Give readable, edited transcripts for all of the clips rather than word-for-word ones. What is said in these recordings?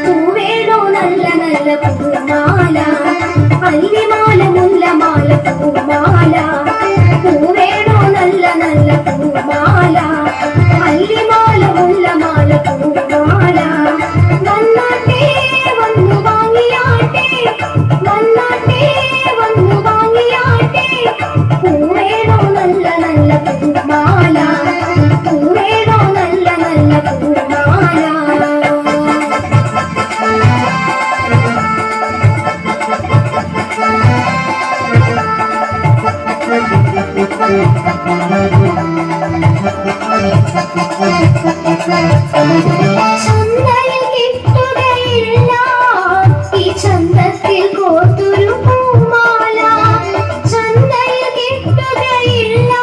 പൂവേണോ നല്ല നല്ല പൂമാല അല്ലിമാല മുല്ലമാല പൂമാല പൂവേണോ നല്ല നല്ല പൂമാല അല്ലിമാല മുല്ലമാല പൂമാല വന്നാട്ടെ വന്നു വാങ്ങിയാട്ടെ വന്നാട്ടെ വന്നു വാങ്ങിയാട്ടെ പൂവേണോ നല്ല നല്ല പൂമാല പൂവേണോ നല്ല നല്ല പൂമാല ചന്തയിൽ കിട്ടുകയില്ല ഈ ചന്തത്തിൽ കോർത്തൊരു പൂമാല ചന്തയിൽ കിട്ടുകയില്ല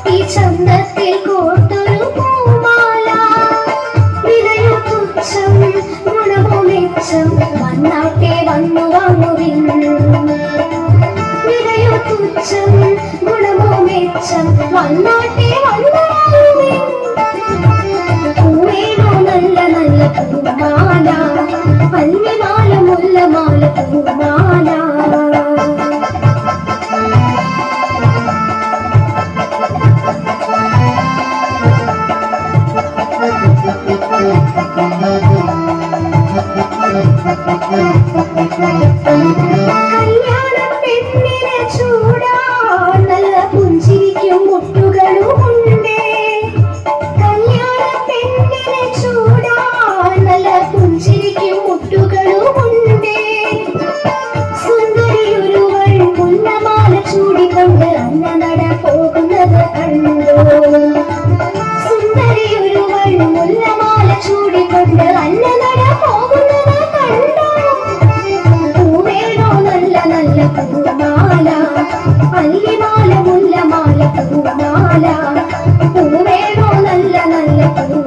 ഈ ചന്തത്തിൽ കോർത്തൊരു പൂമാല വിലയോ തുച്ഛം ഗുണമോ മെച്ചം വന്നാട്ടെ വന്നു വാങ്ങുവിൻ വിലയോ തുച്ഛം ഗുണമോ മെച്ചം വന്നാട്ടെ വന്നു വാങ്ങുവിൻ പൂവേണോ നല്ല നല്ല പൂമാല അല്ലിമാല മുല്ലമാല പൂമാല കല്യാണ പെണ്ണിനെ ചൂടാൻ നല്ല പുഞ്ചിരിക്കും മുട്ടുകളും ഉണ്ടേ കല്യാണ പെണ്ണിനെ ചൂടാൻ നല്ല പുഞ്ചിരിക്കും മുട്ടുകളും ഉണ്ടേ സുന്ദരിയൊരുവൾ മുല്ലമാല ചൂടിക്കൊണ്ട് അന്ന നട പോകുന്നത് കണ്ടോ സുന്ദരിയൊരുവൾ മുല്ലമാല ചൂടിക്കൊണ്ട് അന്ന നട പോകുന്നത് കണ്ടോ പൂവേണോ നല്ല നല്ല പൂമാല അല്ലിമാല മുല്ലമാല പൂമാല പൂവേണോ നല്ല നല്ല പൂ